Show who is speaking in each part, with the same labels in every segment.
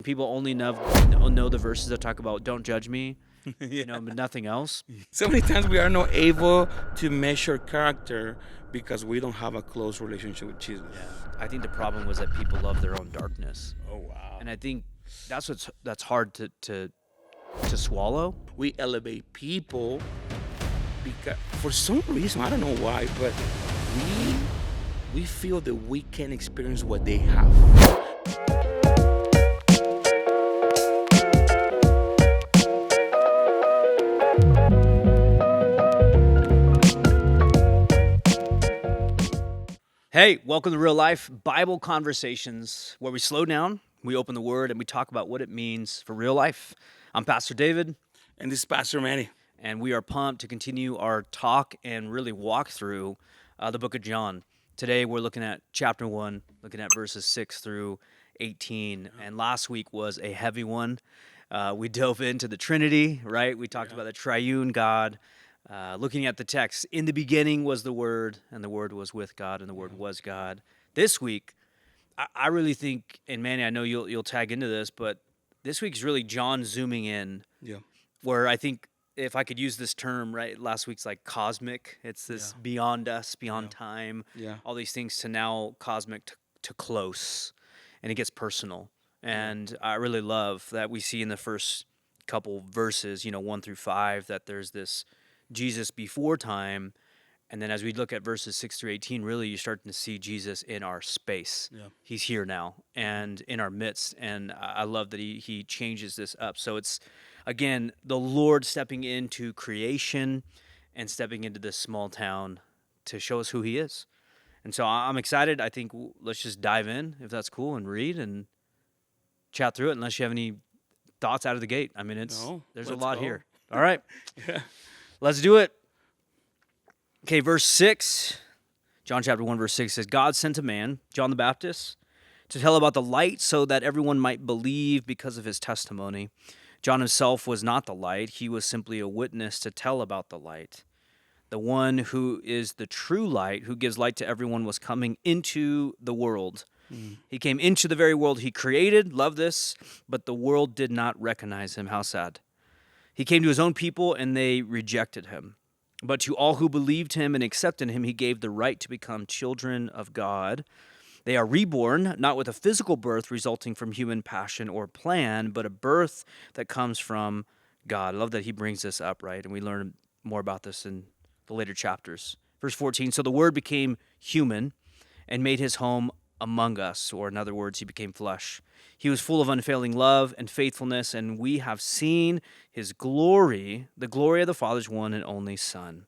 Speaker 1: People only know the verses that talk about don't judge me, but nothing else.
Speaker 2: So many times we are not able to measure character because we don't have a close relationship with Jesus.
Speaker 1: Yeah, I think the problem was that people love their own darkness,
Speaker 2: Oh wow.
Speaker 1: and I think that's hard to swallow.
Speaker 2: We elevate people because for some reason I don't know why, but we feel that we can experience what they have.
Speaker 1: Hey, welcome to Real Life Bible Conversations, where we slow down, we open the Word, and we talk about what it means for real life. I'm Pastor David,
Speaker 2: And this is Pastor Manny.
Speaker 1: and we are pumped to continue our talk and really walk through the book of John. Today, we're looking at chapter 1, looking at verses 6 through 18. And last week was a heavy one. We dove into the Trinity, right? We talked about the triune God. Looking at the text, in the beginning was the Word, and the Word was with God, and the Word was God. This week, I really think, and Manny, I know you'll tag into this, but this week's really John zooming in,
Speaker 2: Yeah.
Speaker 1: where I think if I could use this term, right, last week's like cosmic. It's this beyond us, beyond time,
Speaker 2: Yeah.
Speaker 1: all these things to now cosmic to close, and it gets personal. And I really love that we see in the first couple verses, 1 through 5, that there's this Jesus before time, and then as we look at verses 6 through 18, really you're starting to see Jesus in our space.
Speaker 2: Yeah.
Speaker 1: He's here now and in our midst, and I love that he changes this up. So it's, again, the Lord stepping into creation and stepping into this small town to show us who he is. And so I'm excited. I think let's just dive in, if that's cool, and read and chat through it, unless you have any thoughts out of the gate. I mean, there's a lot here. All right.
Speaker 2: Yeah.
Speaker 1: Let's do it. Okay, verse 6, John chapter 1, verse 6 says, God sent a man, John the Baptist, to tell about the light so that everyone might believe because of his testimony. John himself was not the light. He was simply a witness to tell about the light. The one who is the true light, who gives light to everyone, was coming into the world. He came into the very world he created, love this, but the world did not recognize him. How sad. He came to his own people, and they rejected him. But to all who believed him and accepted him, he gave the right to become children of God. They are reborn, not with a physical birth resulting from human passion or plan, but a birth that comes from God. I love that he brings this up, right? And we learn more about this in the later chapters. Verse 14, so the Word became human and made his home among us, or in other words, he became flesh. He was full of unfailing love and faithfulness, and we have seen his glory, the glory of the Father's one and only Son.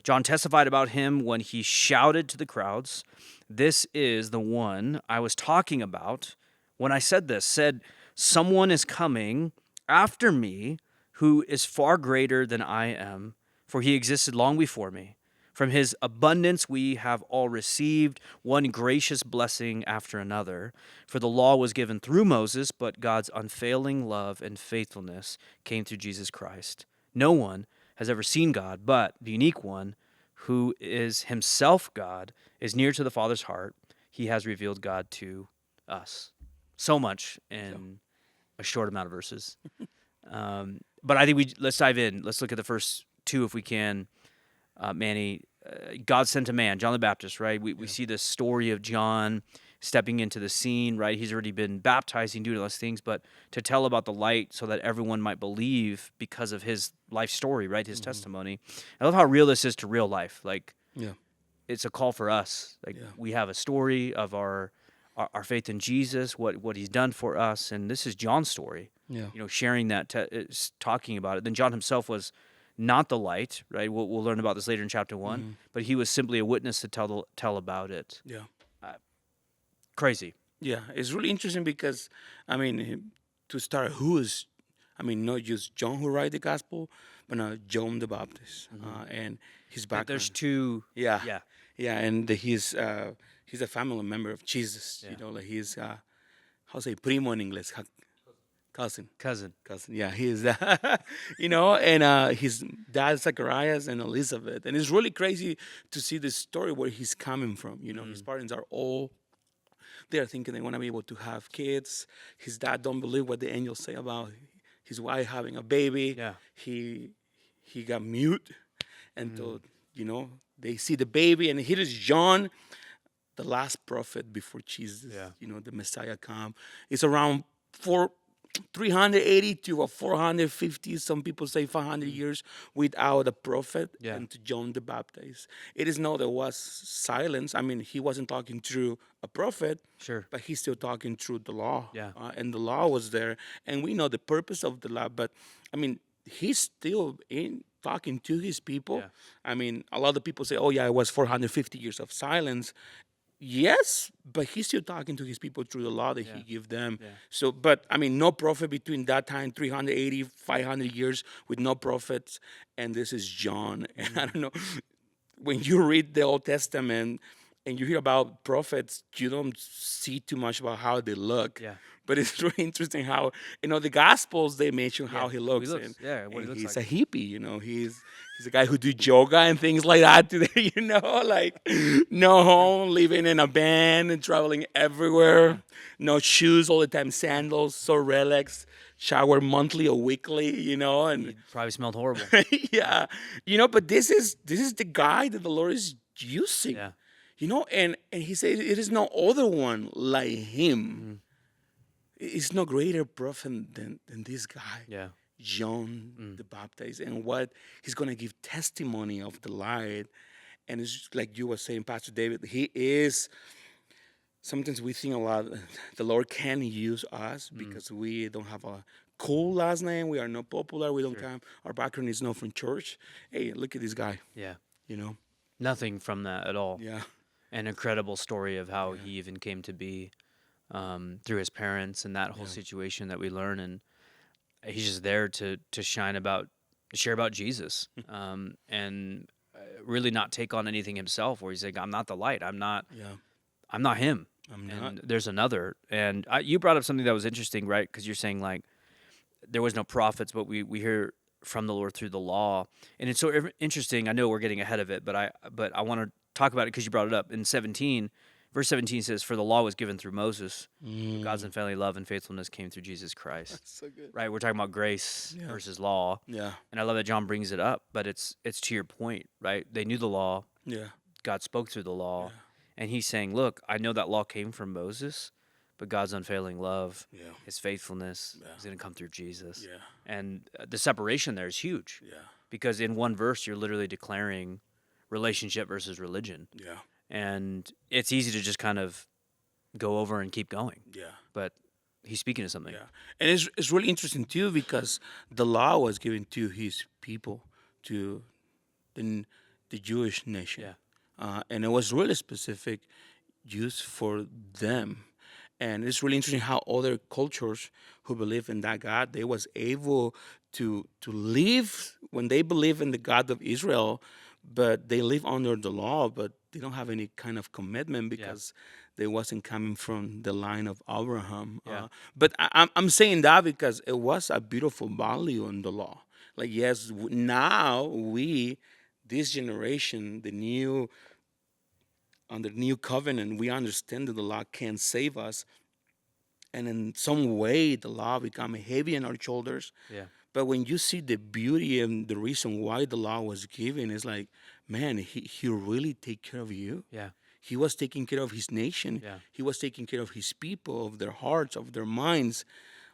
Speaker 1: John testified about him when he shouted to the crowds, this is the one I was talking about when I said, someone is coming after me who is far greater than I am, for he existed long before me. From his abundance we have all received one gracious blessing after another. For the law was given through Moses, but God's unfailing love and faithfulness came through Jesus Christ. No one has ever seen God, but the unique one, who is himself God, is near to the Father's heart. He has revealed God to us. So much in a short amount of verses. But I think let's dive in. Let's look at the first two if we can. Manny, God sent a man, John the Baptist, right? We see this story of John stepping into the scene, right? He's already been baptizing, doing all those things, but to tell about the light so that everyone might believe because of his life story, right? His testimony. I love how real this is to real life. Like, it's a call for us. Like, we have a story of our faith in Jesus, what he's done for us, and this is John's story. Sharing that, talking about it. Then John himself was not the light, right? We'll learn about this later in chapter 1, but he was simply a witness to tell about it. Crazy.
Speaker 2: Yeah, it's really interesting because, to start, not just John who write the gospel, but now John the Baptist and his background.
Speaker 1: There's two.
Speaker 2: Yeah, and he's a family member of Jesus. Like he's how say primo in English, cousin. Yeah, he's and his dad Zacharias and Elizabeth, and it's really crazy to see this story where he's coming from. His parents are all They are thinking they want to be able to have kids. His dad don't believe what the angels say about his wife having a baby.
Speaker 1: Yeah.
Speaker 2: He got mute, and so, they see the baby, and here is John, the last prophet before Jesus.
Speaker 1: Yeah.
Speaker 2: The Messiah come. It's around 380 to 450, some people say 500 years without a prophet,
Speaker 1: Yeah.
Speaker 2: and to John the Baptist. It is not there was silence. I mean, he wasn't talking through a prophet,
Speaker 1: Sure.
Speaker 2: but he's still talking through the law.
Speaker 1: Yeah.
Speaker 2: And the law was there, and we know the purpose of the law, but I mean, he's still in talking to his people.
Speaker 1: Yeah.
Speaker 2: I mean, a lot of people say, oh yeah, it was 450 years of silence. Yes, but he's still talking to his people through the law that he gave them.
Speaker 1: Yeah.
Speaker 2: So, but I mean, no prophet between that time, 380, 500 years with no prophets. And this is John. And I don't know, when you read the Old Testament and you hear about prophets, you don't see too much about how they look.
Speaker 1: Yeah.
Speaker 2: But it's really interesting how, the Gospels, they mention how he looks.
Speaker 1: What he
Speaker 2: And
Speaker 1: looks
Speaker 2: he's
Speaker 1: like.
Speaker 2: a hippie, he's a guy who do yoga and things like that today, like no home, living in a van and traveling everywhere, no shoes all the time, sandals, so relaxed, shower monthly or weekly, and
Speaker 1: He probably smelled horrible.
Speaker 2: yeah, but this is the guy that the Lord is using,
Speaker 1: Yeah.
Speaker 2: And he says it is no other one like him. It's no greater prophet than this guy.
Speaker 1: Yeah.
Speaker 2: John the Baptist, and what he's going to give testimony of the light. And it's like you were saying, Pastor David, he is, sometimes we think a lot, the Lord can use us because we don't have a cool last name, we are not popular, we don't come, our background is not from church. Hey, look at this guy,
Speaker 1: Yeah.
Speaker 2: Nothing
Speaker 1: from that at all.
Speaker 2: Yeah.
Speaker 1: An incredible story of how he even came to be through his parents and that whole situation that we learn. And he's just there to share about Jesus, and really not take on anything himself. Where he's like, I'm not the light. I'm not him.
Speaker 2: I'm
Speaker 1: and
Speaker 2: not.
Speaker 1: There's another. And you brought up something that was interesting, right? Because you're saying like there was no prophets, but we hear from the Lord through the law, and it's so interesting. I know we're getting ahead of it, but I want to talk about it because you brought it up in 17. Verse 17 says, "For the law was given through Moses, but God's unfailing love and faithfulness came through Jesus Christ."
Speaker 2: That's so good.
Speaker 1: Right? We're talking about grace versus law.
Speaker 2: Yeah.
Speaker 1: And I love that John brings it up, but it's to your point, right? They knew the law.
Speaker 2: Yeah.
Speaker 1: God spoke through the law. And he's saying, look, I know that law came from Moses, but God's unfailing love, his faithfulness is going to come through Jesus.
Speaker 2: Yeah.
Speaker 1: And the separation there is huge.
Speaker 2: Yeah.
Speaker 1: Because in one verse, you're literally declaring relationship versus religion.
Speaker 2: Yeah.
Speaker 1: And it's easy to just kind of go over and keep going.
Speaker 2: Yeah.
Speaker 1: But he's speaking to something.
Speaker 2: Yeah. And it's really interesting too because the law was given to his people, to the Jewish nation.
Speaker 1: Yeah.
Speaker 2: And it was really specific used for them. And it's really interesting how other cultures who believe in that God, they was able to live when they believe in the God of Israel, but they live under the law, but they don't have any kind of commitment because they wasn't coming from the line of Abraham.
Speaker 1: Yeah.
Speaker 2: But I'm saying that because it was a beautiful value in the law. Like, yes, now this generation, under the new covenant, we understand that the law can save us. And in some way, the law become heavy on our shoulders.
Speaker 1: Yeah.
Speaker 2: But when you see the beauty and the reason why the law was given, it's like, man, he really take care of you.
Speaker 1: Yeah.
Speaker 2: He was taking care of his nation.
Speaker 1: Yeah.
Speaker 2: He was taking care of his people, of their hearts, of their minds.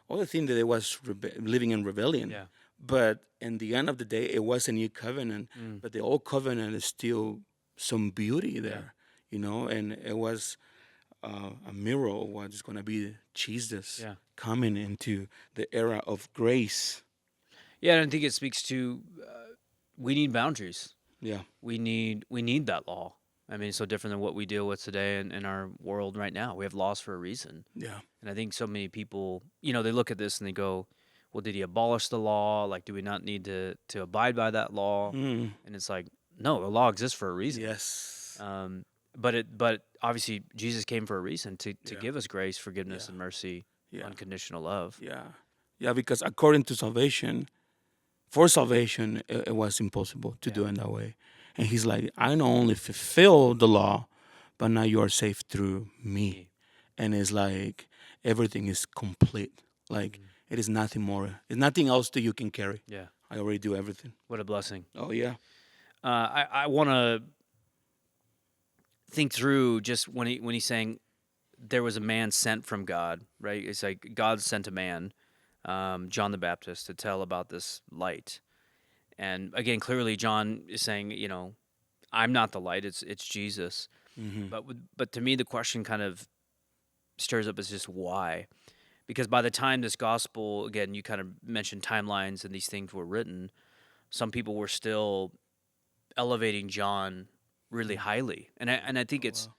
Speaker 2: All the thing that they was living in rebellion.
Speaker 1: Yeah.
Speaker 2: But in the end of the day, it was a new covenant. But the old covenant is still some beauty there, and it was a mirror of what's going to be Jesus coming into the era of grace.
Speaker 1: Yeah, and I think it speaks to we need boundaries.
Speaker 2: Yeah.
Speaker 1: We need that law. I mean, it's so different than what we deal with today in our world right now. We have laws for a reason.
Speaker 2: Yeah.
Speaker 1: And I think so many people, they look at this and they go, well, did he abolish the law? Like, do we not need to abide by that law? And it's like, no, the law exists for a reason.
Speaker 2: Yes.
Speaker 1: But obviously Jesus came for a reason to give us grace, forgiveness, and mercy, unconditional love.
Speaker 2: Yeah. Yeah, because according to salvation, for salvation, it was impossible to do it that way. And he's like, I not only fulfill the law, but now you are saved through me. and it's like everything is complete. Like it is nothing more. It's nothing else that you can carry.
Speaker 1: Yeah.
Speaker 2: I already do everything.
Speaker 1: What a blessing.
Speaker 2: Oh yeah.
Speaker 1: I want to think through just when he's saying there was a man sent from God, right? It's like God sent a man, John the Baptist, to tell about this light. And again, clearly John is saying, I'm not the light. It's Jesus.
Speaker 2: Mm-hmm.
Speaker 1: But to me, the question kind of stirs up is just why? Because by the time this gospel, again, you kind of mentioned timelines and these things were written, some people were still elevating John really highly, and I think it's
Speaker 2: Wow.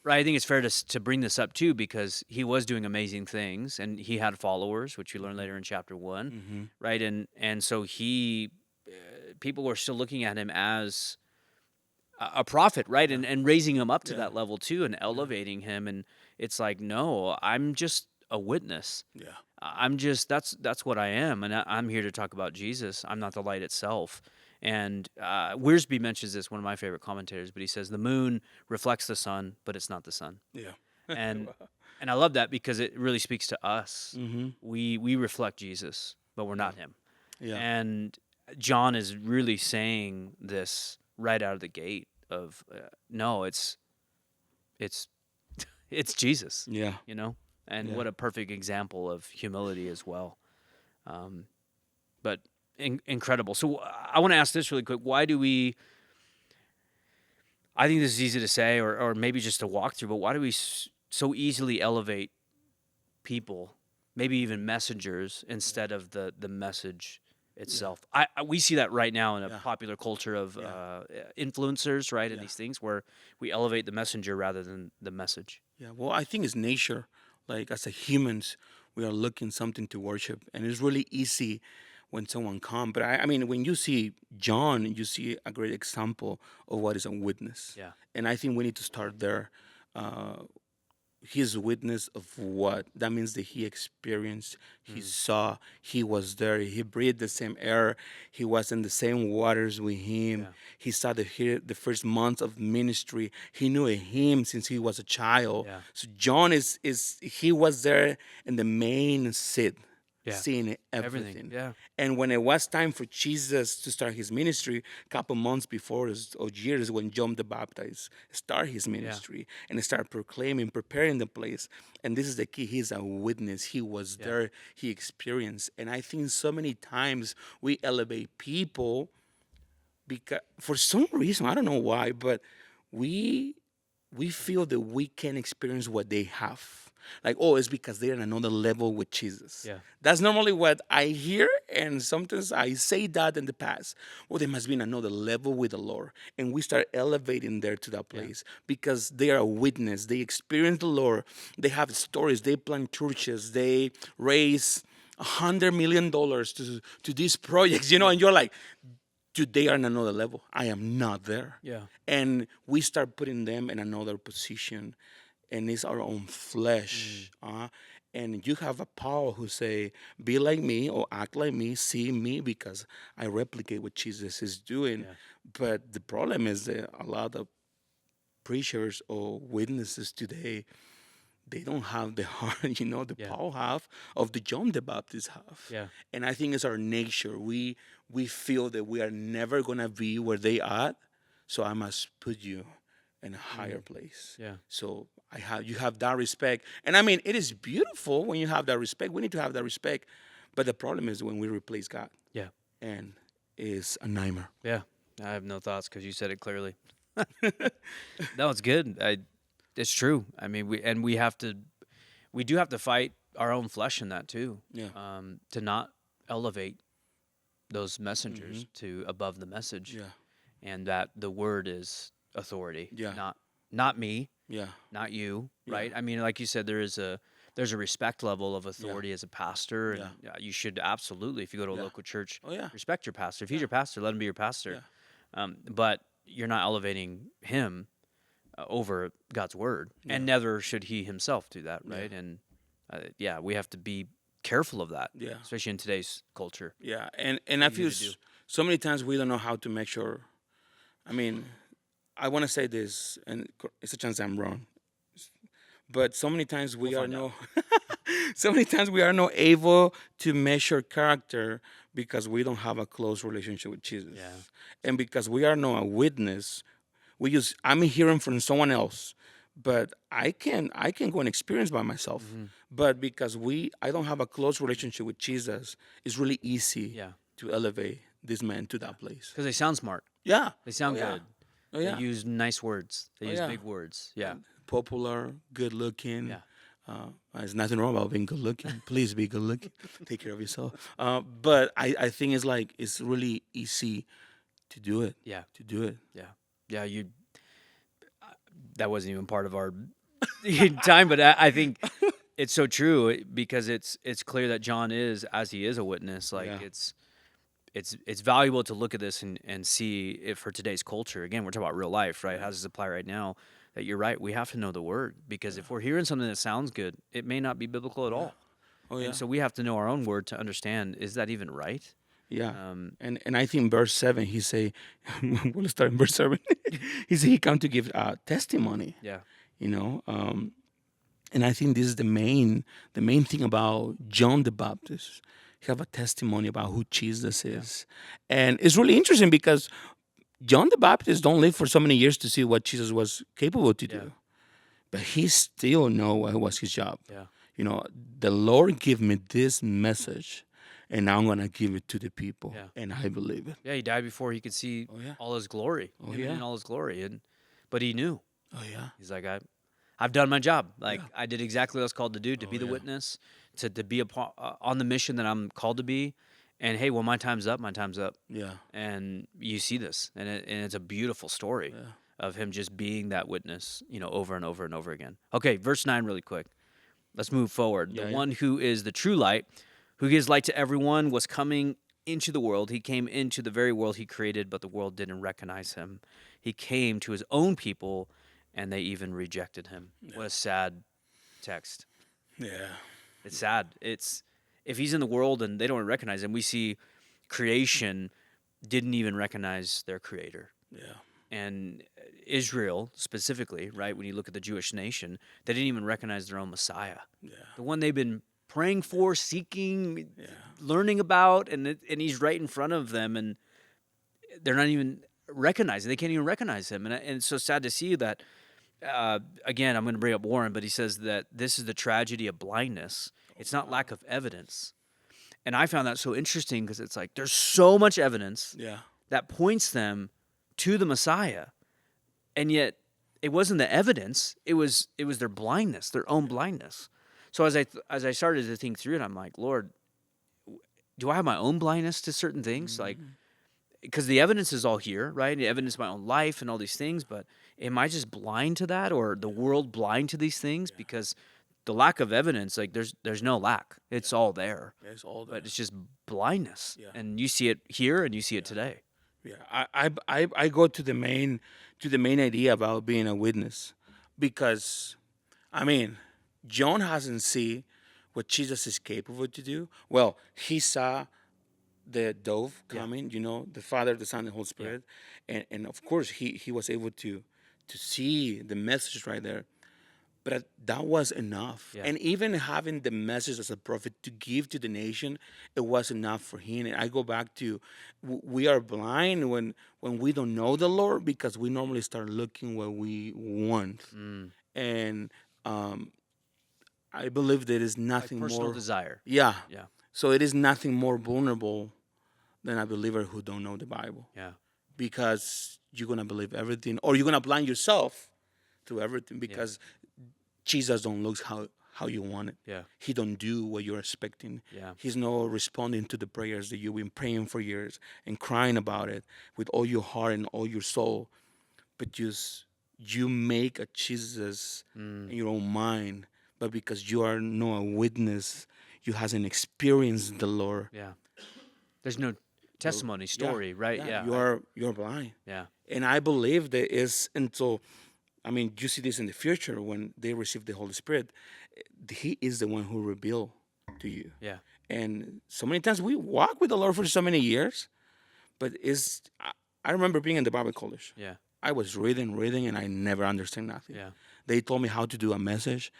Speaker 1: right. I think it's fair to bring this up too because he was doing amazing things and he had followers, which you learn later in chapter 1,
Speaker 2: Mm-hmm.
Speaker 1: right? And so people were still looking at him as a prophet, right? And raising him up to
Speaker 2: Yeah.
Speaker 1: that level too, and elevating him. And it's like, no, I'm just a witness.
Speaker 2: Yeah.
Speaker 1: I'm just that's what I am, and I'm here to talk about Jesus. I'm not the light itself. And Wiersbe mentions this, one of my favorite commentators, but he says the moon reflects the sun, but it's not the sun.
Speaker 2: Yeah.
Speaker 1: And
Speaker 2: Wow.
Speaker 1: and I love that because it really speaks to us.
Speaker 2: Mm-hmm.
Speaker 1: We reflect Jesus, but we're not him.
Speaker 2: Yeah.
Speaker 1: And John is really saying this right out of the gate of no, it's it's Jesus,
Speaker 2: Yeah.
Speaker 1: and
Speaker 2: Yeah.
Speaker 1: what a perfect example of humility as well. But incredible. So I want to ask this really quick. Why do we, I think this is easy to say or maybe just to walk through, but why do we so easily elevate people, maybe even messengers, instead of the message itself? We see that right now in a
Speaker 2: Yeah.
Speaker 1: popular culture of
Speaker 2: Yeah.
Speaker 1: influencers, right? And
Speaker 2: Yeah.
Speaker 1: these things where we elevate the messenger rather than the message.
Speaker 2: Yeah. Well, I think it's nature. Like as a humans, we are looking something to worship, and it's really easy when someone comes. But I mean, when you see John, you see a great example of what is a witness.
Speaker 1: Yeah.
Speaker 2: And I think we need to start there. His witness of what that means that he experienced, he saw, he was there, he breathed the same air, he was in the same waters with him.
Speaker 1: Yeah.
Speaker 2: He saw the first months of ministry. He knew him since he was a child.
Speaker 1: Yeah.
Speaker 2: So John is he was there in the main seat,
Speaker 1: Yeah.
Speaker 2: seeing
Speaker 1: Everything.
Speaker 2: everything.
Speaker 1: Yeah.
Speaker 2: And when it was time for Jesus to start his ministry, a couple months before or years when John the Baptist started his ministry and started proclaiming, preparing the place. And this is the key. He's a witness. He was there. He experienced. And I think so many times we elevate people because for some reason, I don't know why, but we feel that we can experience what they have. Like, oh, it's because they're on another level with Jesus.
Speaker 1: Yeah.
Speaker 2: That's normally what I hear, and sometimes I say that in the past. Well, they must be in another level with the Lord. And we start elevating there to that place because they are a witness. They experience the Lord. They have stories. They plant churches. They raise $100 million to these projects, and you're like, dude, they are in another level. I am not there.
Speaker 1: Yeah.
Speaker 2: And we start putting them in another position, and it's our own flesh. And you have a power who say, be like me or act like me, see me, because I replicate what Jesus is doing.
Speaker 1: Yeah.
Speaker 2: But the problem is that a lot of preachers or witnesses today, they don't have the heart, the power have of the John the Baptist have.
Speaker 1: Yeah.
Speaker 2: And I think it's our nature. We feel that we are never gonna be where they are, so I must put you in a higher place.
Speaker 1: Yeah.
Speaker 2: So you have that respect. And I mean it is beautiful when you have that respect. We need to have that respect. But the problem is when we replace God.
Speaker 1: Yeah.
Speaker 2: And it's a nightmare.
Speaker 1: Yeah. I have no thoughts because you said it clearly. No, it's good. It's true. I mean, we do have to fight our own flesh in that too.
Speaker 2: Yeah.
Speaker 1: To not elevate those messengers to above the message.
Speaker 2: Yeah.
Speaker 1: And that the word is authority.
Speaker 2: Yeah.
Speaker 1: Not me,
Speaker 2: Yeah.
Speaker 1: not you,
Speaker 2: Yeah.
Speaker 1: right? I mean, like you said, there's a respect level of authority as a pastor, and you should absolutely, if you go to a local church, respect your pastor. If he's your pastor, let him be your pastor. But you're not elevating him over God's word, and neither should he himself do that, right? And we have to be careful of that, especially in today's culture.
Speaker 2: Yeah, and I feel so many times we don't know how to make sure. I mean, I want to say this, and it's a chance I'm wrong, But so many times we
Speaker 1: We'll
Speaker 2: are
Speaker 1: find
Speaker 2: no, so many times we are not able to measure character because we don't have a close relationship with Jesus,
Speaker 1: Yeah.
Speaker 2: and because we are not a witness. I'm hearing from someone else, but I can go and experience by myself.
Speaker 1: Mm-hmm.
Speaker 2: But because I don't have a close relationship with Jesus, it's really easy
Speaker 1: Yeah.
Speaker 2: to elevate this man to that place.
Speaker 1: Because they sound smart.
Speaker 2: Yeah.
Speaker 1: They sound
Speaker 2: Oh, yeah.
Speaker 1: good.
Speaker 2: Oh
Speaker 1: They
Speaker 2: yeah.
Speaker 1: use nice words. They
Speaker 2: Oh
Speaker 1: use
Speaker 2: yeah.
Speaker 1: big words. Yeah.
Speaker 2: Popular, good looking.
Speaker 1: Yeah.
Speaker 2: There's nothing wrong about being good looking. Please be good looking. Take care of yourself. But I think it's really easy to do it.
Speaker 1: Yeah.
Speaker 2: To do it.
Speaker 1: Yeah. Yeah. That wasn't even part of our time, but I think it's so true because it's clear that John is, as he is a witness, like
Speaker 2: Yeah.
Speaker 1: it's valuable to look at this and see if for today's culture, again, we're talking about real life, right? How does this apply right now? That you're right, we have to know the word because if we're hearing something that sounds good, it may not be biblical at all.
Speaker 2: Oh yeah.
Speaker 1: And so we have to know our own word to understand, is that even right?
Speaker 2: Yeah.
Speaker 1: Um,
Speaker 2: And I think verse 7, he say, we'll start in verse 7. He say he come to give testimony,
Speaker 1: yeah.
Speaker 2: you know. And I think this is the main thing about John the Baptist. He have a testimony about who Jesus is. And it's really interesting because John the Baptist don't live for so many years to see what Jesus was capable to do.
Speaker 1: Yeah.
Speaker 2: But he still know what was his job.
Speaker 1: Yeah.
Speaker 2: You know, the Lord give me this message, and now I'm gonna give it to the people,
Speaker 1: Yeah.
Speaker 2: and I believe it.
Speaker 1: Yeah, he died before he could see
Speaker 2: Oh, yeah.
Speaker 1: all his glory.
Speaker 2: Oh,
Speaker 1: Him
Speaker 2: yeah.
Speaker 1: in all his glory. But he knew.
Speaker 2: Oh yeah,
Speaker 1: He's like, I've done my job. Like I did exactly what I was called to do, to be the
Speaker 2: yeah.
Speaker 1: witness, to be on the mission that I'm called to be. And hey, when my time's up, my time's up.
Speaker 2: yeah,
Speaker 1: And you see this, and it's a beautiful story of him just being that witness, over and over and over again. Okay, verse 9, really quick. Let's move forward.
Speaker 2: Yeah,
Speaker 1: The
Speaker 2: yeah.
Speaker 1: one who is the true light, who gives light to everyone, was coming into the world. He came into the very world he created, but the world didn't recognize him. He came to his own people, and they even rejected him. What a sad text.
Speaker 2: yeah,
Speaker 1: It's sad. It's if he's in the world and they don't recognize him, we see creation didn't even recognize their creator.
Speaker 2: yeah,
Speaker 1: And Israel specifically, right, when you look at the Jewish nation, they didn't even recognize their own Messiah.
Speaker 2: yeah,
Speaker 1: The one they've been praying for, seeking, learning about, and he's right in front of them, and they're not even recognizing. They can't even recognize him. And it's so sad to see that, again, I'm going to bring up Warren, but he says that this is the tragedy of blindness. It's not lack of evidence. And I found that so interesting because it's like there's so much evidence
Speaker 2: yeah,
Speaker 1: that points them to the Messiah, and yet it wasn't the evidence. It was their blindness, their own blindness. So as I started to think through it, I'm like, Lord, do I have my own blindness to certain things? Like, because the evidence is all here, right? The evidence of my own life and all these things, but am I just blind to that, or the world blind to these things? Because the lack of evidence, like there's no lack. It's all there.
Speaker 2: It's all there.
Speaker 1: But it's just blindness.
Speaker 2: Yeah.
Speaker 1: And you see it here and you see it today.
Speaker 2: Yeah, I go to the main idea about being a witness, because, I mean, John hasn't seen what Jesus is capable to do. Well, he saw the dove coming, the Father, the Son, and the Holy Spirit, and of course he was able to see the message right there. But that was enough.
Speaker 1: Yeah.
Speaker 2: And even having the message as a prophet to give to the nation, it was enough for him. And I go back to, we are blind when we don't know the Lord, because we normally start looking what we want. And I believe there is nothing
Speaker 1: Like personal
Speaker 2: more.
Speaker 1: desire.
Speaker 2: Yeah.
Speaker 1: Yeah.
Speaker 2: So it is nothing more vulnerable than a believer who don't know the Bible.
Speaker 1: Yeah.
Speaker 2: Because you're going to believe everything, or you're going to blind yourself to everything, because Jesus don't look how you want it.
Speaker 1: Yeah.
Speaker 2: He don't do what you're expecting.
Speaker 1: Yeah.
Speaker 2: He's not responding to the prayers that you've been praying for years and crying about it with all your heart and all your soul. But just you make a Jesus in your own mind, but because you are not a witness, you hasn't experienced the Lord.
Speaker 1: Yeah. There's no testimony, story, right? Yeah.
Speaker 2: You're blind.
Speaker 1: Yeah.
Speaker 2: And I believe that is until, I mean, you see this in the future when they receive the Holy Spirit. He is the one who revealed to you.
Speaker 1: Yeah.
Speaker 2: And so many times we walk with the Lord for so many years, but I remember being in the Bible college.
Speaker 1: Yeah.
Speaker 2: I was reading, and I never understand nothing.
Speaker 1: Yeah.
Speaker 2: They told me how to do a message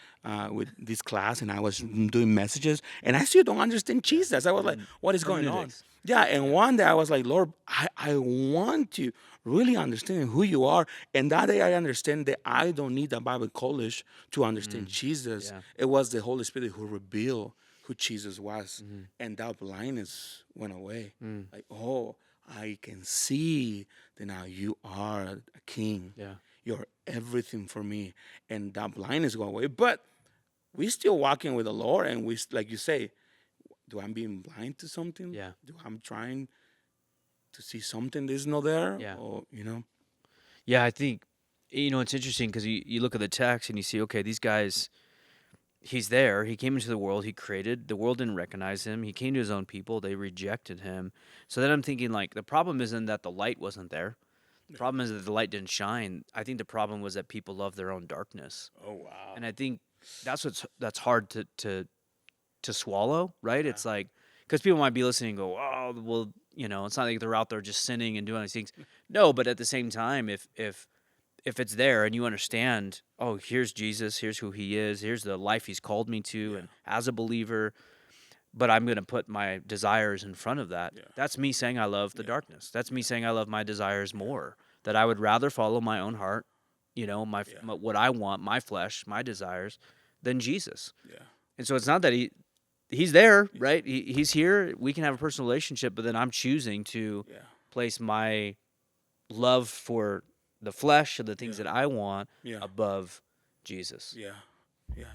Speaker 2: with this class, and I was doing messages, and I still don't understand Jesus. I was like, what is going on?
Speaker 1: Hermeneutics.
Speaker 2: Yeah, and one day I was like, Lord, I want to really understand who you are. And that day I understand that I don't need a Bible college to understand Jesus.
Speaker 1: Yeah.
Speaker 2: It was the Holy Spirit who revealed who Jesus was. And that blindness went away. Like, oh, I can see that now you are a king.
Speaker 1: Yeah.
Speaker 2: You're everything for me. And that blindness go away. But we still walking with the Lord, and we, like you say, do I'm being blind to something?
Speaker 1: Yeah.
Speaker 2: Do I'm trying to see something that's not there?
Speaker 1: Yeah.
Speaker 2: Or,
Speaker 1: Yeah, I think, it's interesting because you look at the text and you see, okay, these guys, he's there. He came into the world. He created. The world didn't recognize him. He came to his own people. They rejected him. So then I'm thinking, like, the problem isn't that the light wasn't there. The problem is that the light didn't shine. I think the problem was that people love their own darkness.
Speaker 2: Oh, wow.
Speaker 1: And I think that's hard to swallow, right?
Speaker 2: Yeah.
Speaker 1: It's like, because people might be listening and go, oh, well, it's not like they're out there just sinning and doing these things. No, but at the same time, if it's there and you understand, oh, here's Jesus, here's who he is, here's the life he's called me to, and as a believer, but I'm going to put my desires in front of that.
Speaker 2: Yeah.
Speaker 1: That's me saying I love the darkness. That's me saying I love my desires more, that I would rather follow my own heart, my what I want, my flesh, my desires, than Jesus.
Speaker 2: Yeah.
Speaker 1: And so it's not that he's there, right? He's here. We can have a personal relationship, but then I'm choosing to place my love for the flesh and the things that I want above Jesus.
Speaker 2: Yeah. Yeah.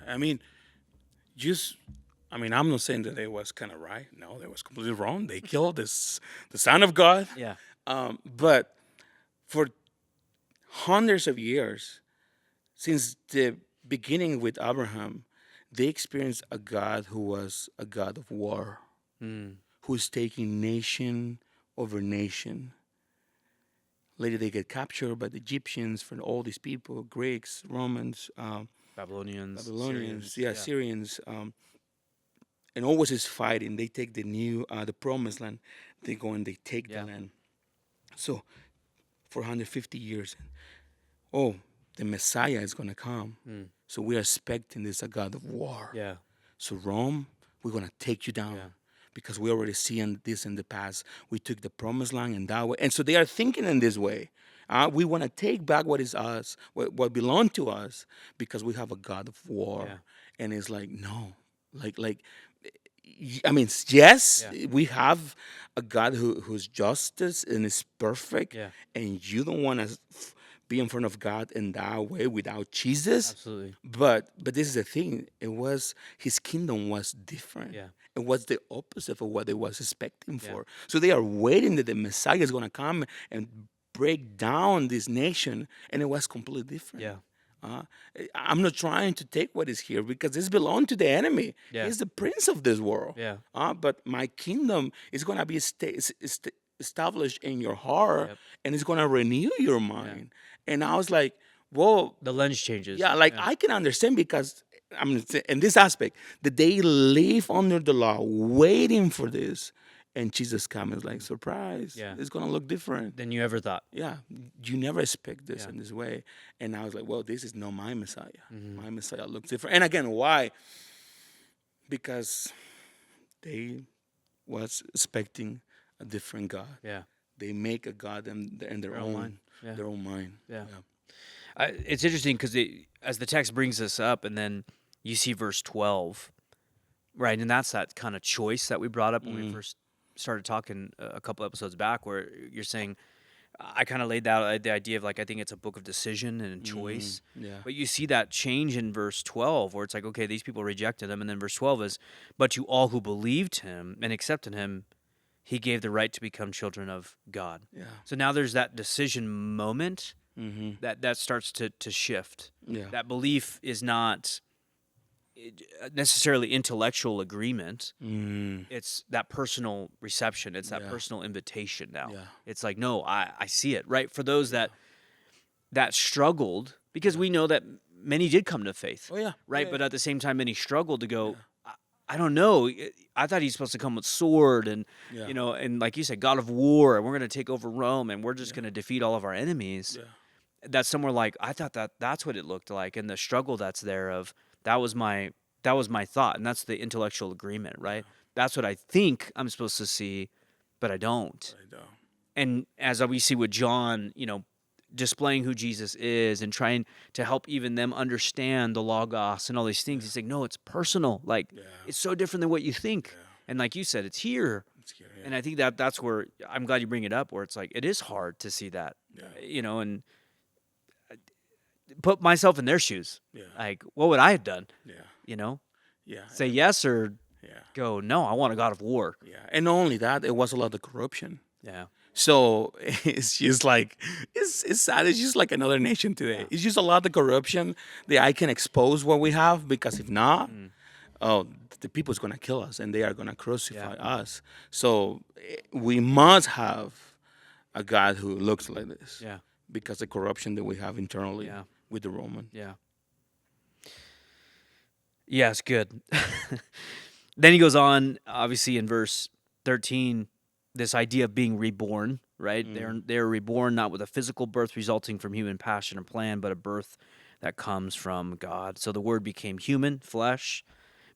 Speaker 2: I'm not saying that they was kind of right. No, they was completely wrong. They killed the Son of God.
Speaker 1: Yeah.
Speaker 2: But for hundreds of years, since the beginning with Abraham, they experienced a God who was a God of war, who is taking nation over nation. Later, they get captured by the Egyptians, from all these people, Greeks, Romans,
Speaker 1: Babylonians,
Speaker 2: Syrians, and always is fighting. They take the promised land. They go and they take the land. So, for 150 years, the Messiah is going to come. So we are expecting this a God of war.
Speaker 1: Yeah.
Speaker 2: So Rome, we're going to take you down. Because we already seen this in the past. We took the promised land in that way. And so they are thinking in this way. We want to take back what is us, what belongs to us, because we have a God of war.
Speaker 1: Yeah.
Speaker 2: And it's like, no. Yes, we have a God who's justice and is perfect.
Speaker 1: Yeah.
Speaker 2: And you don't want to be in front of God in that way without Jesus.
Speaker 1: Absolutely.
Speaker 2: But this is the thing. His kingdom was different.
Speaker 1: Yeah.
Speaker 2: It was the opposite of what they was expecting for. So they are waiting that the Messiah is going to come and break down this nation, and it was completely different.
Speaker 1: Yeah.
Speaker 2: I'm not trying to take what is here because this belongs to the enemy.
Speaker 1: Yeah.
Speaker 2: He's the prince of this world.
Speaker 1: Yeah.
Speaker 2: But my kingdom is going to be established in your heart, and it's going to renew your mind. And I was like, whoa.
Speaker 1: The lens changes.
Speaker 2: Yeah, I can understand because, in this aspect, that they live under the law, waiting for this. And Jesus comes like, surprise.
Speaker 1: Yeah.
Speaker 2: It's going to look different.
Speaker 1: Than you ever thought.
Speaker 2: Yeah. You never expect this in this way. And I was like, well, this is not my Messiah. My Messiah looks different. And again, why? Because they was expecting a different God.
Speaker 1: Yeah.
Speaker 2: They make a God in their own
Speaker 1: mind. Yeah.
Speaker 2: Their own mind.
Speaker 1: Yeah. It's interesting because as the text brings us up, and then you see verse 12, right? And that's that kind of choice that we brought up when we first started talking a couple episodes back, where you're saying, I kind of laid out the idea of I think it's a book of decision and choice.
Speaker 2: Yeah.
Speaker 1: But you see that change in verse 12, where it's like, okay, these people rejected him. And then verse 12 is, but to all who believed him and accepted him, he gave the right to become children of God.
Speaker 2: Yeah.
Speaker 1: So now there's that decision moment that starts to shift.
Speaker 2: Yeah.
Speaker 1: That belief is not necessarily intellectual agreement. It's that personal reception. It's that personal invitation now.
Speaker 2: Yeah.
Speaker 1: It's like, no, I see it, right? For those that struggled, because we know that many did come to faith.
Speaker 2: Oh, yeah.
Speaker 1: Right?
Speaker 2: Yeah,
Speaker 1: but at the same time, many struggled to go, I don't know. I thought he's supposed to come with sword and, and like you said, God of war, and we're going to take over Rome, and we're just going to defeat all of our enemies.
Speaker 2: Yeah.
Speaker 1: that's somewhere like I thought that's what it looked like, and the struggle that's there of that was my thought, and that's the intellectual agreement, right? That's what I think I'm supposed to see, but I don't.
Speaker 2: I know.
Speaker 1: And as we see with John, displaying who Jesus is and trying to help even them understand the Logos and all these things, he's saying, no, it's personal. Like, it's so different than what you think. And like you said, it's here.
Speaker 2: It's scary.
Speaker 1: And I think that's where I'm glad you bring it up, where it's like, it is hard to see that, and put myself in their shoes.
Speaker 2: Yeah.
Speaker 1: Like, what would I have done?
Speaker 2: Yeah. Yeah.
Speaker 1: Say yes or
Speaker 2: Yeah.
Speaker 1: go, no, I want a God of war.
Speaker 2: Yeah. And not only that, it was a lot of corruption.
Speaker 1: Yeah.
Speaker 2: So it's just like it's sad. It's just like another nation today. It's just a lot of corruption that I can expose what we have, because if not, the people's gonna kill us and they are gonna crucify us. So we must have a God who looks like this.
Speaker 1: Yeah.
Speaker 2: Because the corruption that we have internally with the Roman.
Speaker 1: Yeah. Yeah, it's good. Then he goes on, obviously in verse 13, this idea of being reborn, right? They're reborn not with a physical birth resulting from human passion or plan, but a birth that comes from God. So the Word became human, flesh,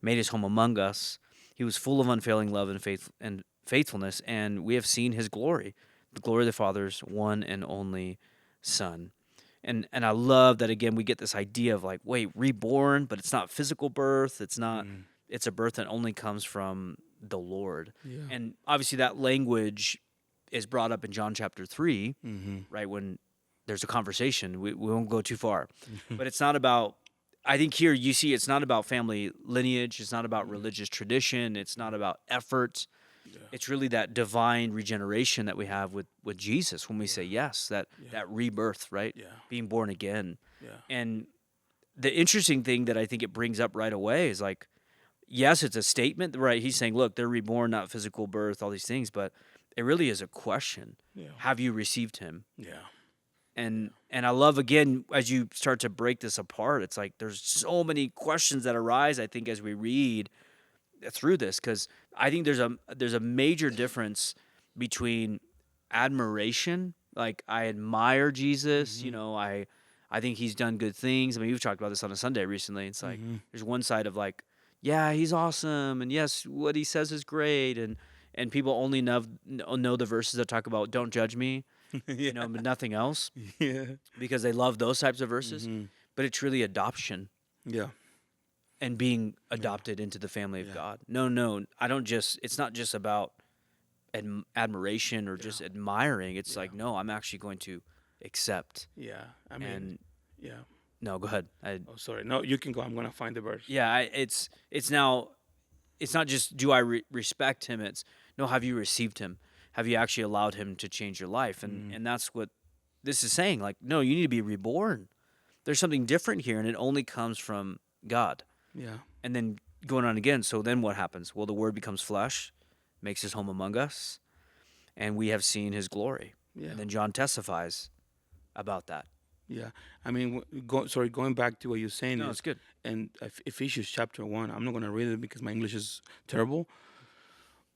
Speaker 1: made his home among us. He was full of unfailing love and faithfulness, and we have seen his glory, the glory of the Father's one and only Son. And I love that, again, we get this idea of like, wait, reborn, but it's not physical birth. It's not, it's a birth that only comes from the Lord.
Speaker 2: Yeah.
Speaker 1: And obviously that language is brought up in John chapter 3, right, when there's a conversation. We won't go too far. But it's not about, I think here you see it's not about family lineage. It's not about religious tradition. It's not about effort. Yeah. It's really that divine regeneration that we have with Jesus when we say yes, that rebirth, right?
Speaker 2: Yeah.
Speaker 1: Being born again.
Speaker 2: Yeah.
Speaker 1: And the interesting thing that I think it brings up right away is like, yes, it's a statement, right? He's saying, look, they're reborn, not physical birth, all these things, but it really is a question.
Speaker 2: Yeah.
Speaker 1: Have you received him?
Speaker 2: Yeah.
Speaker 1: And I love, again, as you start to break this apart, it's like there's so many questions that arise, I think, as we read through this, because I think there's a major difference between admiration, like I admire Jesus, I think he's done good things. I mean, we've talked about this on a Sunday recently. It's like there's one side of like, yeah, he's awesome, and yes, what he says is great, and people only know the verses that talk about don't judge me, but nothing else, because they love those types of verses. But it's really adoption.
Speaker 2: Yeah.
Speaker 1: And being adopted into the family of God. No, I don't just, it's not just about admiration or just admiring. It's like, no, I'm actually going to accept.
Speaker 2: Yeah. I mean,
Speaker 1: No, go ahead.
Speaker 2: Oh, sorry. No, you can go. I'm going to find the verse.
Speaker 1: Yeah, it's now, it's not just do I respect him. It's, no, have you received him? Have you actually allowed him to change your life? And that's what this is saying. Like, no, you need to be reborn. There's something different here, and it only comes from God.
Speaker 2: Yeah.
Speaker 1: And then going on again, so then what happens? Well, the Word becomes flesh, makes his home among us, and we have seen his glory. Yeah. And then John testifies about that.
Speaker 2: Yeah. I mean, going back to what you're saying.
Speaker 1: No, it's good.
Speaker 2: And Ephesians chapter 1, I'm not going to read it because my English is terrible.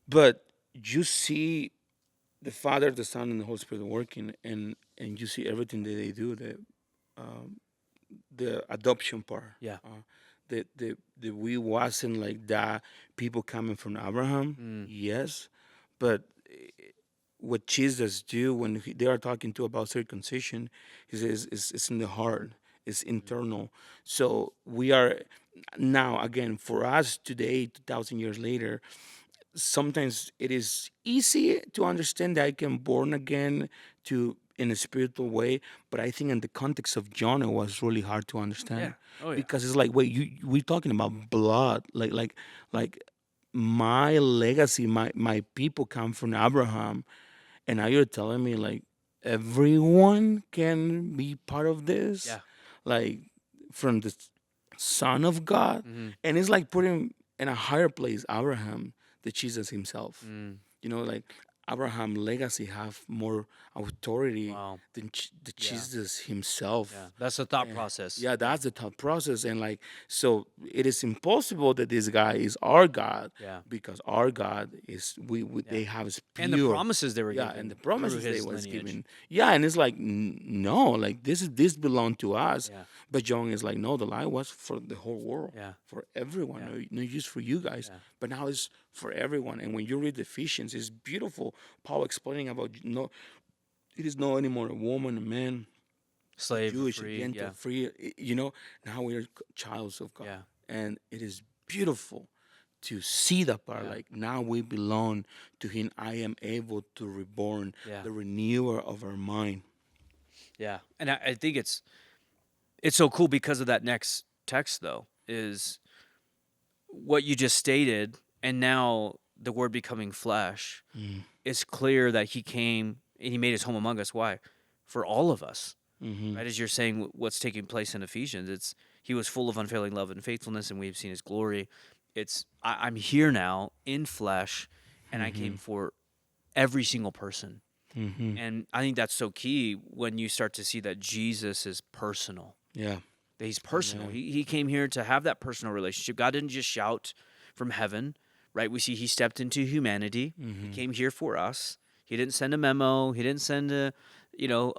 Speaker 2: But you see the Father, the Son, and the Holy Spirit working, and you see everything that they do, the adoption part.
Speaker 1: Yeah.
Speaker 2: That we wasn't like that people coming from Abraham, yes, but what Jesus do when they are talking to about circumcision, he says it's in the heart, it's internal. So we are now, again, for us today, 2,000 years later, sometimes it is easy to understand that I can born again in a spiritual way, but I think in the context of John, it was really hard to understand.
Speaker 1: Yeah. Oh, yeah.
Speaker 2: Because it's like, wait, we're talking about blood, like my legacy, my people come from Abraham, and now you're telling me like everyone can be part of this, like from the Son of God, and it's like putting in a higher place Abraham than Jesus himself. Like Abraham legacy have more authority
Speaker 1: Wow.
Speaker 2: than the
Speaker 1: Yeah.
Speaker 2: Jesus himself.
Speaker 1: Yeah. That's the thought process.
Speaker 2: Yeah, that's the thought process. And like, so it is impossible that this guy is our God,
Speaker 1: Yeah.
Speaker 2: because our God is,
Speaker 1: Yeah.
Speaker 2: they have is
Speaker 1: And the
Speaker 2: pure.
Speaker 1: promises they were
Speaker 2: Yeah,
Speaker 1: given
Speaker 2: and the
Speaker 1: through
Speaker 2: promises they
Speaker 1: his
Speaker 2: was
Speaker 1: lineage.
Speaker 2: given. Yeah, and it's like, no, like this belonged to us.
Speaker 1: Yeah.
Speaker 2: But John is like, no, the lie was for the whole world,
Speaker 1: Yeah.
Speaker 2: for everyone,
Speaker 1: Yeah.
Speaker 2: no use for you guys.
Speaker 1: Yeah.
Speaker 2: But now it's for everyone. And when you read Ephesians, it's beautiful. Paul explaining about, no, it is not anymore a woman, a man,
Speaker 1: Slave,
Speaker 2: Jewish,
Speaker 1: free.
Speaker 2: Gentile,
Speaker 1: Yeah.
Speaker 2: free. Now we are childs of God,
Speaker 1: Yeah.
Speaker 2: and it is beautiful to see that part.
Speaker 1: Yeah.
Speaker 2: Like, now we belong to Him. I am able to reborn,
Speaker 1: Yeah.
Speaker 2: the renewer of our mind.
Speaker 1: Yeah. And I think it's so cool because of that next text, though, is what you just stated, and now the Word becoming flesh. It's clear that He came and He made His home among us. Why? For all of us. Right, as you're saying, what's taking place in Ephesians, it's He was full of unfailing love and faithfulness, and we've seen His glory. It's I'm here now in flesh, and I came for every single person. And I think that's so key when you start to see that Jesus is personal.
Speaker 2: Yeah.
Speaker 1: That He's personal. He came here to have that personal relationship. God didn't just shout from heaven, right? We see He stepped into humanity. He came here for us. He didn't send a memo. He didn't send a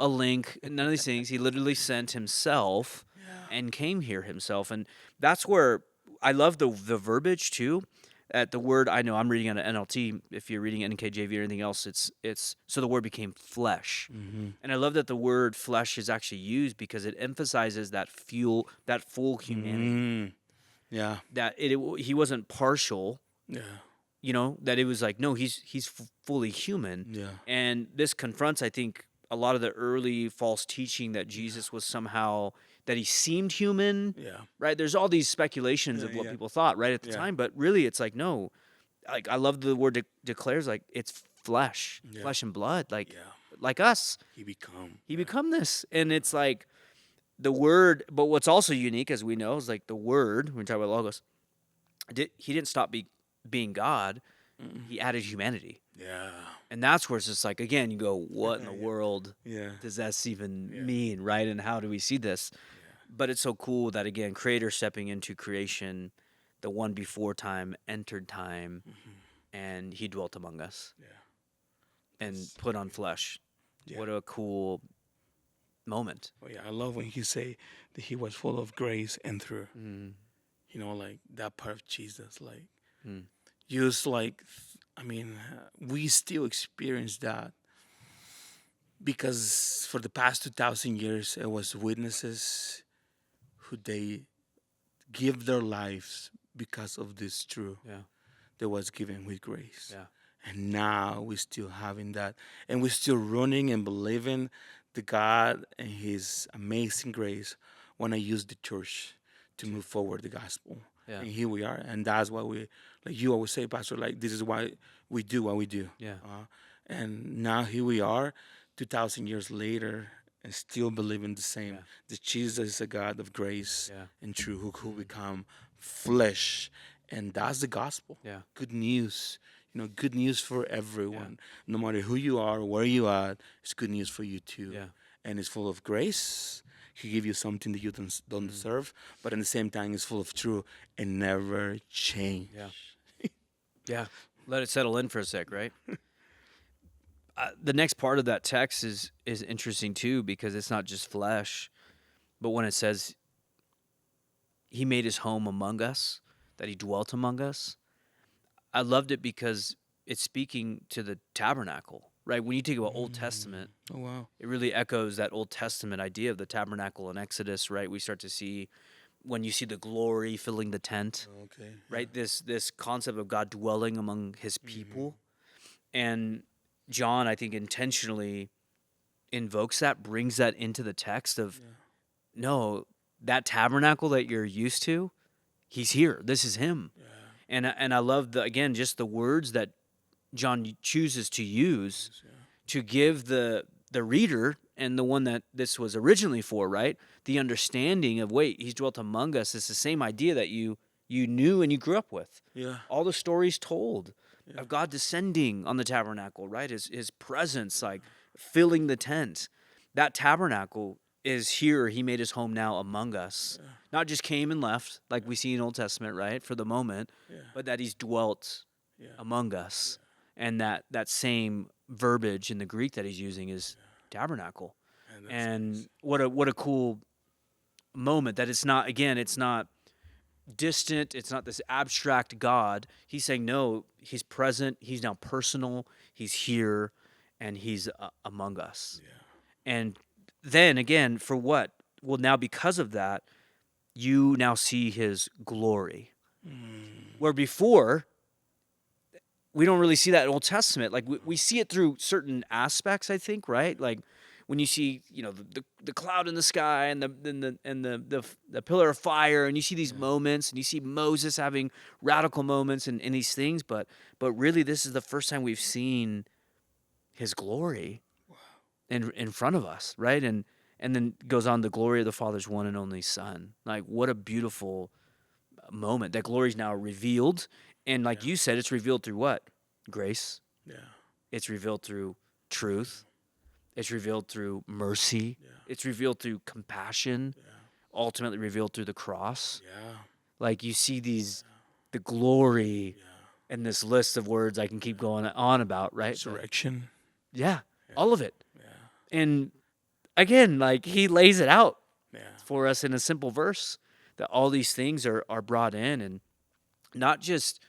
Speaker 1: link. None of these things. He literally sent Himself and came here Himself. And that's where I love the verbiage too. At the word, I know I'm reading on an NLT. If you're reading NKJV or anything else, it's so the word became flesh. And I love that the word flesh is actually used because it emphasizes that full humanity.
Speaker 2: Yeah.
Speaker 1: That He wasn't partial.
Speaker 2: Yeah.
Speaker 1: That it was like, no, he's fully human.
Speaker 2: Yeah.
Speaker 1: And this confronts, I think, a lot of the early false teaching that Jesus was somehow, that He seemed human.
Speaker 2: Yeah.
Speaker 1: Right? There's all these speculations of what people thought right at the time, but really it's like, no, like I love the word declares, like it's flesh, flesh and blood, like us.
Speaker 2: He
Speaker 1: become this. And it's like the word, but what's also unique, as we know, is like the word, when we talk about Logos, He didn't stop being God. He added humanity.
Speaker 2: Yeah.
Speaker 1: And that's where it's just like, again, you go, what in the world
Speaker 2: Yeah.
Speaker 1: does that even mean, right? And how do we see this? But it's so cool that, again, Creator stepping into creation, the one before time entered time, and He dwelt among us and put on flesh. What a cool moment.
Speaker 2: Oh, yeah, I love when He say that He was full of grace and through. Like that part of Jesus, like just like, we still experience that because for the past 2,000 years, it was witnesses who they give their lives because of this truth that was given with grace. And now we're still having that, and we're still running and believing the God and His amazing grace when I use the church to move forward the gospel. And here we are, and that's why we, like you always say, Pastor, like this is why we do what we do. And now here we are, 2,000 years later, and still believing the same. That Jesus is a God of grace and truth who become flesh, and that's the gospel. Good news. Good news for everyone. No matter who you are, where you are, it's good news for you too. And it's full of grace. He give you something that you don't deserve, but at the same time, it's full of truth and never change.
Speaker 1: Let it settle in for a sec, right? The next part of that text is interesting too, because it's not just flesh, but when it says He made His home among us, that He dwelt among us, I loved it because it's speaking to the tabernacle, right? When you think about Old Testament, it really echoes that Old Testament idea of the tabernacle in Exodus, right? We start to see when you see the glory filling the tent, right? This concept of God dwelling among His people. And John, I think, intentionally invokes that, brings that into the text of, no, that tabernacle that you're used to, He's here. This is Him. And I love, again, just the words that John chooses to use to give the reader and the one that this was originally for, right? The understanding of, wait, He's dwelt among us. It's the same idea that you knew and you grew up with. All the stories told of God descending on the tabernacle, right? His presence, like filling the tent. That tabernacle is here. He made his home now among us.
Speaker 2: Yeah.
Speaker 1: Not just came and left like we see in Old Testament, right, for the moment,
Speaker 2: Yeah.
Speaker 1: but that he's dwelt
Speaker 2: Yeah.
Speaker 1: among us. And that same verbiage in the Greek that he's using is tabernacle. And what a cool moment that it's not distant, it's not this abstract God. He's saying no, he's present, he's now personal, he's here, and he's among us.
Speaker 2: Yeah.
Speaker 1: And then again, for what? Well, now because of that, you now see his glory. Where before, we don't really see that in Old Testament. Like we see it through certain aspects, I think, right? Like when you see, the cloud in the sky and the pillar of fire, and you see these moments, and you see Moses having radical moments and these things, but really this is the first time we've seen his glory in front of us, right? And then goes on, the glory of the Father's one and only Son. Like what a beautiful moment. That glory is now revealed, and like you said, it's revealed through what? Grace.
Speaker 2: Yeah.
Speaker 1: It's revealed through truth. It's revealed through mercy.
Speaker 2: Yeah.
Speaker 1: It's revealed through compassion.
Speaker 2: Yeah.
Speaker 1: Ultimately revealed through the cross.
Speaker 2: Yeah.
Speaker 1: Like you see the glory and this list of words I can keep going on about, right?
Speaker 2: Resurrection.
Speaker 1: Yeah, all of it.
Speaker 2: Yeah.
Speaker 1: And again, like he lays it out for us in a simple verse that all these things are brought in, and not just,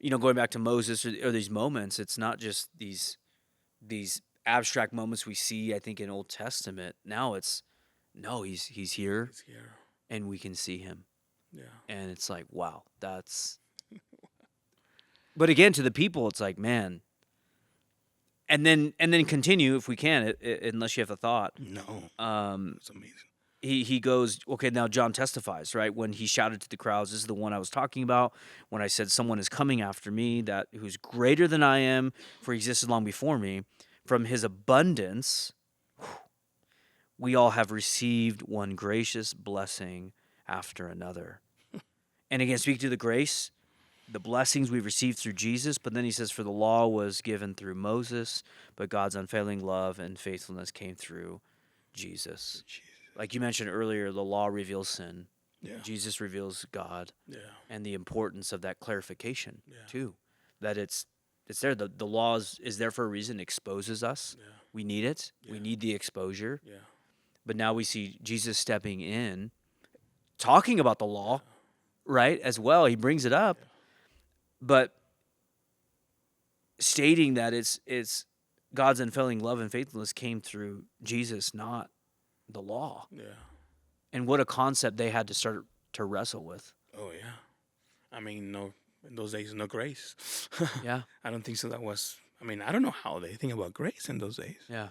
Speaker 1: going back to Moses or these moments, it's not just these abstract moments we see, I think, in Old Testament. Now he's here.
Speaker 2: He's here.
Speaker 1: And we can see him.
Speaker 2: Yeah.
Speaker 1: And it's like, wow, that's but again, to the people, it's like, man. And then continue if we can, unless you have a thought.
Speaker 2: No. It's amazing.
Speaker 1: He goes, okay, now John testifies, right? When he shouted to the crowds, this is the one I was talking about, when I said, someone is coming after me, that who's greater than I am, for he existed long before me. From his abundance, we all have received one gracious blessing after another. And again, speak to the grace, the blessings we've received through Jesus, but then he says, for the law was given through Moses, but God's unfailing love and faithfulness came through Jesus. Like you mentioned earlier, the law reveals sin.
Speaker 2: Yeah.
Speaker 1: Jesus reveals God.
Speaker 2: Yeah.
Speaker 1: And the importance of that clarification, too. That it's there. The law is there for a reason. It exposes us. Yeah. We need it. Yeah. We need the exposure. Yeah. But now we see Jesus stepping in, talking about the law, right, as well. He brings it up. Yeah. But stating that it's God's unfailing love and faithfulness came through Jesus, not the law. Yeah. And what a concept they had to start to wrestle with.
Speaker 2: Oh, yeah. I mean, no, in those days, no grace.
Speaker 1: Yeah.
Speaker 2: I don't think so. I don't know how they think about grace in those days.
Speaker 1: Yeah.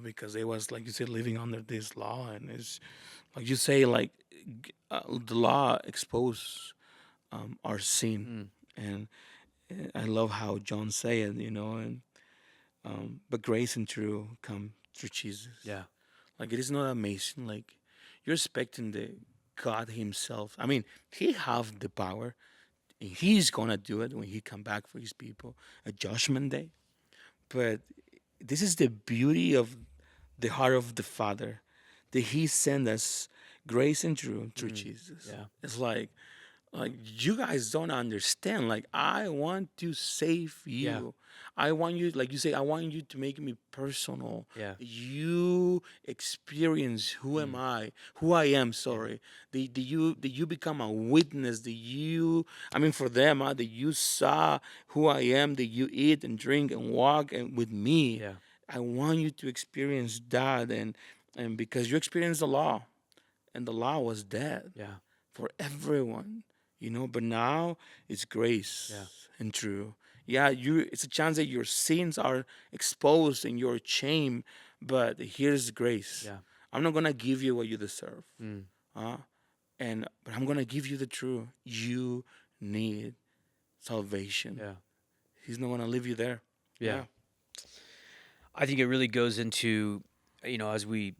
Speaker 2: Because it was, like you said, living under this law. And it's, like you say, the law exposed our sin. And I love how John said it, and but grace and truth come through Jesus.
Speaker 1: Yeah.
Speaker 2: Like, it is not amazing. Like, you're expecting the God himself. I mean, he have the power. And he's going to do it when he come back for his people at Judgment Day. But this is the beauty of the heart of the Father, that he sent us grace and truth through Jesus.
Speaker 1: Yeah.
Speaker 2: It's like you guys don't understand. Like, I want to save you. Yeah. I want you, like you say, I want you to make me personal.
Speaker 1: Yeah.
Speaker 2: You experience who am I, who I am, sorry. Yeah. That you become a witness, for them, that you saw who I am, that you eat and drink and walk and with me. Yeah. I want you to experience that, and because you experienced the law, and the law was dead for everyone, but now it's grace and true. Yeah, it's a chance that your sins are exposed and you're ashamed, but here's grace. Yeah. I'm not gonna give you what you deserve, but I'm gonna give you the truth. You need salvation. Yeah, he's not gonna leave you there.
Speaker 1: Yeah. I think it really goes into, as we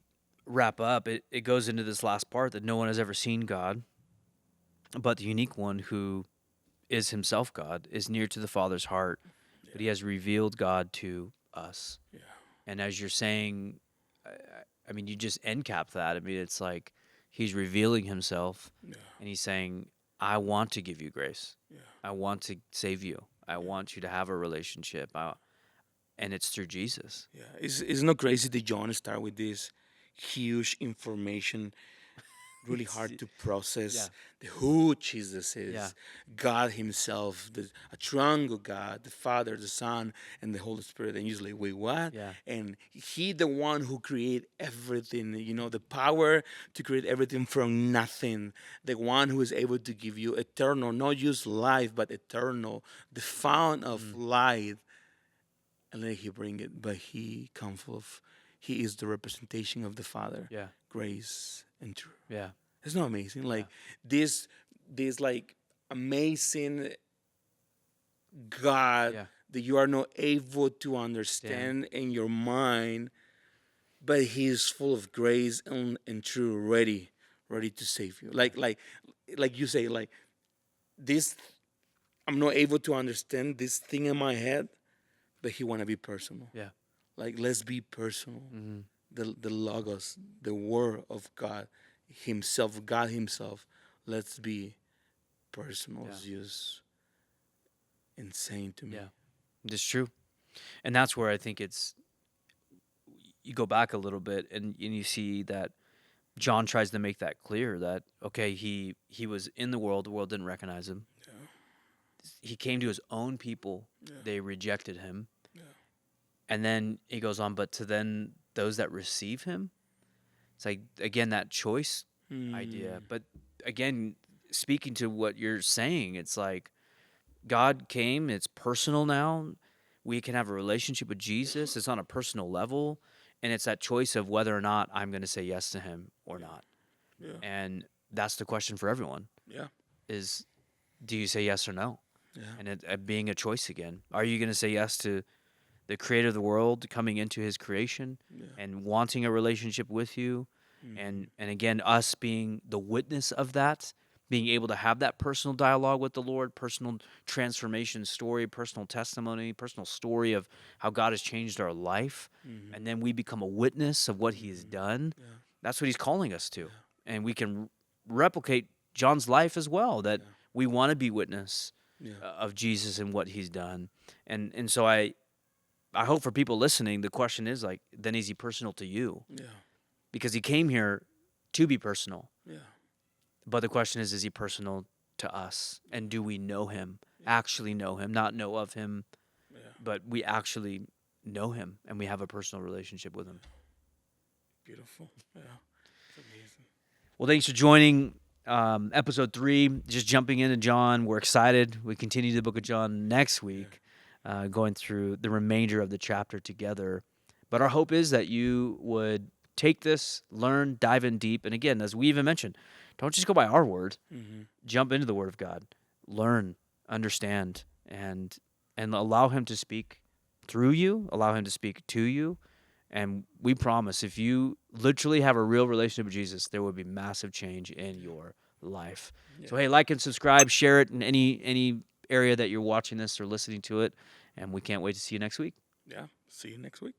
Speaker 1: wrap up, it goes into this last part that no one has ever seen God, but the unique one who is himself God, is near to the Father's heart, but he has revealed God to us. Yeah. And as you're saying, I mean, you just end cap that. I mean, it's like he's revealing himself, and he's saying, I want to give you grace. I want to save you. I want you to have a relationship. And it's through Jesus.
Speaker 2: Yeah, it's not crazy that John start with this huge information, really hard to process. The who Jesus is, God Himself, a triangle God, the Father, the Son, and the Holy Spirit. And usually, wait, what? And He, the one who create everything. The power to create everything from nothing. The one who is able to give you eternal, not just life, but eternal, the fount of life. And let He bring it, but He come full of, He is the representation of the Father. Grace and truth. It's not amazing. Like this like amazing God that you are not able to understand in your mind, but He is full of grace and truth, ready to save you. Like you say, like this, I'm not able to understand this thing in my head. But He want to be personal. Like, let's be personal. The Logos, the Word of God Himself, God Himself. Let's be personal. It's just insane to me.
Speaker 1: It's true. And that's where I think you go back a little bit and you see that John tries to make that clear that, okay, he was in the world didn't recognize Him. He came to His own people, they rejected Him. And then he goes on, but to then those that receive Him, it's like, again, that choice idea. But again, speaking to what you're saying, it's like God came, it's personal now. We can have a relationship with Jesus. It's on a personal level. And it's that choice of whether or not I'm going to say yes to Him or not. And that's the question for everyone. Is, do you say yes or no? And it being a choice again. Are you going to say yes to the creator of the world coming into His creation and wanting a relationship with you? And again, us being the witness of that, being able to have that personal dialogue with the Lord, personal transformation story, personal testimony, personal story of how God has changed our life. And then we become a witness of what He has done. That's what He's calling us to. And we can replicate John's life as well, that we want to be witness of Jesus and what He's done. And so I hope for people listening, the question is like, then is He personal to you? Because He came here to be personal. But the question is He personal to us? And do we know Him, actually know Him, not know of Him, but we actually know Him and we have a personal relationship with Him?
Speaker 2: Beautiful. It's amazing.
Speaker 1: Well, thanks for joining episode 3, just jumping into John. We're excited. We continue the book of John next week. Going through the remainder of the chapter together. But our hope is that you would take this, learn, dive in deep. And again, as we even mentioned, don't just go by our word. Jump into the Word of God. Learn, understand, and allow Him to speak through you, allow Him to speak to you. And we promise, if you literally have a real relationship with Jesus, there will be massive change in your life. So, hey, like and subscribe, share it in any area that you're watching this or listening to it, and we can't wait to see you next week.
Speaker 2: See you next week.